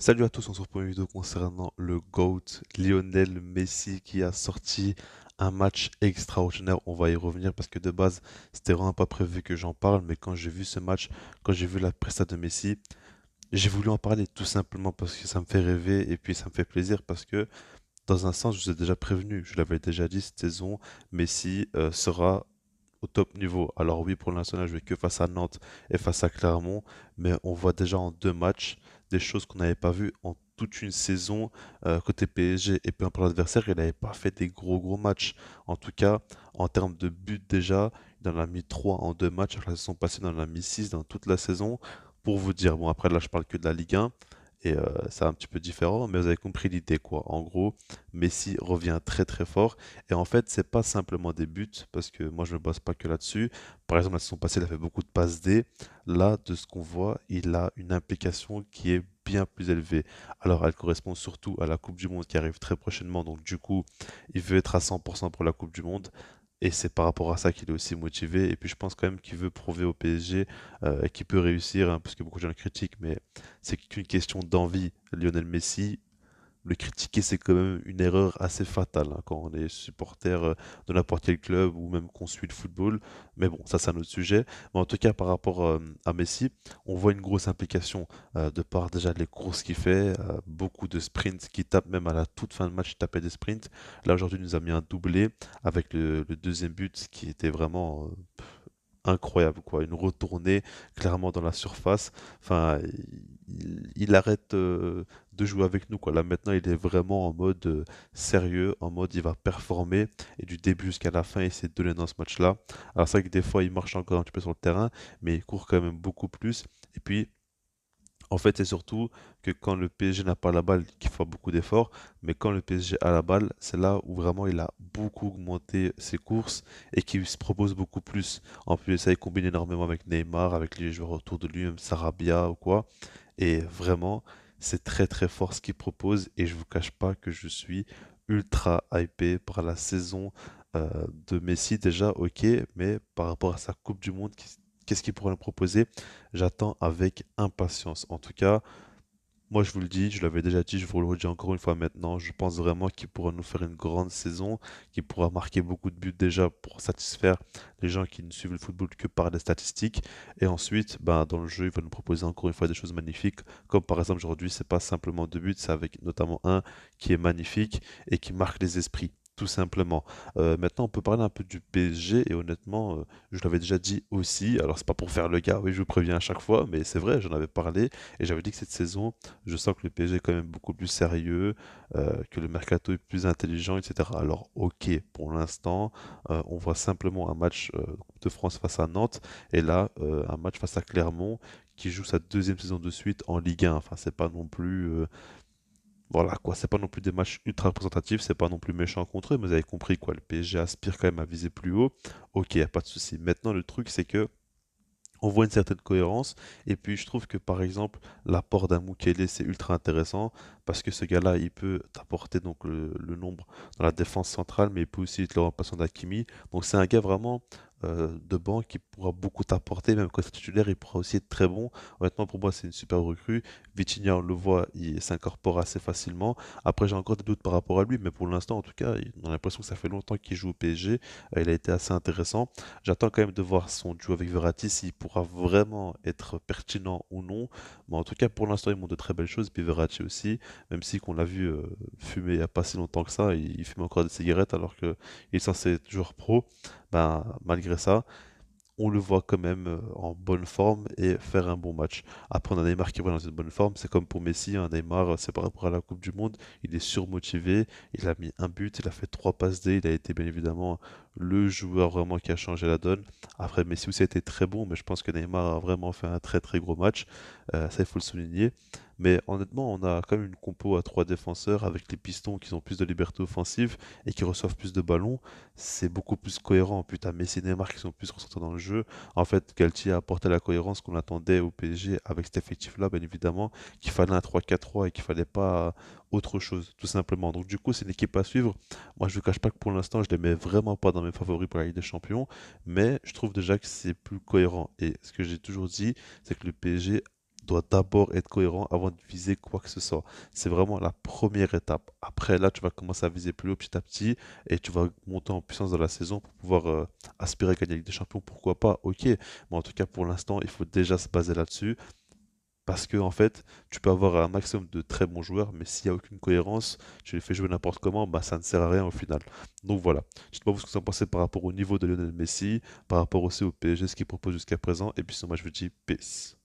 Salut à tous, on se retrouve pour une vidéo concernant le GOAT Lionel Messi qui a sorti un match extraordinaire. On va y revenir parce que de base, c'était vraiment pas prévu que j'en parle, mais quand j'ai vu ce match, quand j'ai vu la presta de Messi, j'ai voulu en parler tout simplement parce que ça me fait rêver et puis ça me fait plaisir parce que dans un sens, je vous ai déjà prévenu, je l'avais déjà dit cette saison, Messi sera au top niveau. Alors oui, pour l'instant, là, je vais que face à Nantes et face à Clermont, mais on voit déjà en deux matchs des choses qu'on n'avait pas vues en toute une saison côté PSG. Et peu importe l'adversaire, il n'avait pas fait des gros matchs. En tout cas, en termes de buts déjà, il en a mis 3 en deux matchs. Alors, la saison passée, il en a mis 6 dans toute la saison. Pour vous dire, bon après là, je parle que de la Ligue 1. Et c'est un petit peu différent, mais vous avez compris l'idée quoi. En gros, Messi revient très fort. Et en fait, c'est pas simplement des buts, parce que moi je ne bosse pas que là-dessus. Par exemple, la saison passée, il a fait beaucoup de passes D. Là, de ce qu'on voit, il a une implication qui est bien plus élevée. Alors, elle correspond surtout à la Coupe du Monde qui arrive très prochainement. Donc, du coup, il veut être à 100% pour la Coupe du Monde. Et c'est par rapport à ça qu'il est aussi motivé. Et puis, je pense quand même qu'il veut prouver au PSG qu'il peut réussir, hein, parce que beaucoup de gens le critiquent, mais c'est qu'une question d'envie. Lionel Messi, le critiquer, c'est quand même une erreur assez fatale hein, quand on est supporter de n'importe quel club ou même qu'on suit le football. Mais bon, ça c'est un autre sujet. Mais en tout cas, par rapport à Messi, on voit une grosse implication de par déjà les courses qu'il fait, beaucoup de sprints qui tapent, même à la toute fin de match, il tapait des sprints. Là aujourd'hui, il nous a mis un doublé avec le deuxième but qui était vraiment incroyable, quoi. Une retournée clairement dans la surface. Enfin, il arrête de jouer avec nous, quoi. Là maintenant, il est vraiment en mode sérieux, en mode il va performer et du début jusqu'à la fin, il s'est donné dans ce match-là. Alors c'est vrai que des fois, il marche encore un petit peu sur le terrain, mais il court quand même beaucoup plus. Et puis, en fait, c'est surtout que quand le PSG n'a pas la balle, qu'il fait beaucoup d'efforts, mais quand le PSG a la balle, c'est là où vraiment il a beaucoup augmenté ses courses et qu'il se propose beaucoup plus. En plus de ça, il combine énormément avec Neymar, avec les joueurs autour de lui, même Sarabia ou quoi. Et vraiment, c'est très fort ce qu'il propose et je vous cache pas que je suis ultra hypé par la saison de Messi déjà, ok, mais par rapport à sa Coupe du Monde, qu'est-ce qu'il pourrait nous proposer? J'attends avec impatience. En tout cas, moi je vous le dis, je l'avais déjà dit, je vous le redis encore une fois maintenant, je pense vraiment qu'il pourra nous faire une grande saison, qu'il pourra marquer beaucoup de buts déjà pour satisfaire les gens qui ne suivent le football que par les statistiques. Et ensuite, ben, dans le jeu, il va nous proposer encore une fois des choses magnifiques, comme par exemple aujourd'hui, c'est pas simplement deux buts, c'est avec notamment un qui est magnifique et qui marque les esprits. Tout simplement. Maintenant, on peut parler un peu du PSG et honnêtement, je l'avais déjà dit aussi. Alors, c'est pas pour faire le gars, oui, je vous préviens à chaque fois, mais c'est vrai, j'en avais parlé et j'avais dit que cette saison, je sens que le PSG est quand même beaucoup plus sérieux, que le mercato est plus intelligent, etc. Alors, ok, pour l'instant, on voit simplement un match de France face à Nantes et là, un match face à Clermont qui joue sa deuxième saison de suite en Ligue 1. Enfin, c'est pas non plus, voilà quoi, c'est pas non plus des matchs ultra représentatifs, c'est pas non plus méchant contre eux, mais vous avez compris quoi, le PSG aspire quand même à viser plus haut. Ok, y a pas de souci. Maintenant, le truc, c'est que on voit une certaine cohérence. Et puis, je trouve que par exemple, l'apport d'un Mukele, c'est ultra intéressant parce que ce gars-là, il peut t'apporter donc le nombre dans la défense centrale, mais il peut aussi être le remplaçant d'Hakimi. Donc, c'est un gars vraiment de banc qui pourra beaucoup t'apporter, même quand il est titulaire, il pourra aussi être très bon. Honnêtement, pour moi, c'est une super recrue. Vitinha, on le voit, il s'incorpore assez facilement. Après, j'ai encore des doutes par rapport à lui, mais pour l'instant, en tout cas, on a l'impression que ça fait longtemps qu'il joue au PSG. Il a été assez intéressant. J'attends quand même de voir son duo avec Verratti, s'il pourra vraiment être pertinent ou non. Mais en tout cas, pour l'instant, il montre de très belles choses. Puis Verratti aussi, même si qu'on l'a vu fumer il n'y a pas si longtemps que ça, il fume encore des cigarettes alors qu'il est censé être joueur pro. Ben, malgré ça, on le voit quand même en bonne forme et faire un bon match. Après, on a Neymar qui va dans une bonne forme. C'est comme pour Messi, hein, Neymar, c'est par rapport à la Coupe du Monde. Il est surmotivé. Il a mis un but, il a fait trois passes D. Il a été bien évidemment le joueur vraiment qui a changé la donne. Après, Messi aussi a été très bon, mais je pense que Neymar a vraiment fait un très gros match. Ça, il faut le souligner. Mais honnêtement, on a quand même une compo à trois défenseurs avec les pistons qui ont plus de liberté offensive et qui reçoivent plus de ballons. C'est beaucoup plus cohérent. Putain, Messi et Neymar qui sont plus concentrés dans le jeu. En fait, Galtier a apporté la cohérence qu'on attendait au PSG avec cet effectif-là, bien évidemment, qu'il fallait un 3-4-3 et qu'il fallait pas autre chose, tout simplement. Donc du coup, c'est une équipe à suivre. Moi, je ne vous cache pas que pour l'instant, je les mets vraiment pas dans mes favoris pour la Ligue des Champions, mais je trouve déjà que c'est plus cohérent. Et ce que j'ai toujours dit, c'est que le PSG dois d'abord être cohérent avant de viser quoi que ce soit. C'est vraiment la première étape. Après, là, tu vas commencer à viser plus haut petit à petit et tu vas monter en puissance dans la saison pour pouvoir aspirer à gagner la Ligue des Champions. Pourquoi pas? Ok. Mais en tout cas, pour l'instant, il faut déjà se baser là-dessus. Parce que en fait, tu peux avoir un maximum de très bons joueurs, mais s'il n'y a aucune cohérence, tu les fais jouer n'importe comment, bah ça ne sert à rien au final. Donc voilà. Je sais pas vous ce que vous en pensez par rapport au niveau de Lionel Messi, par rapport aussi au PSG, ce qu'il propose jusqu'à présent, et puis sinon moi je vous dis peace.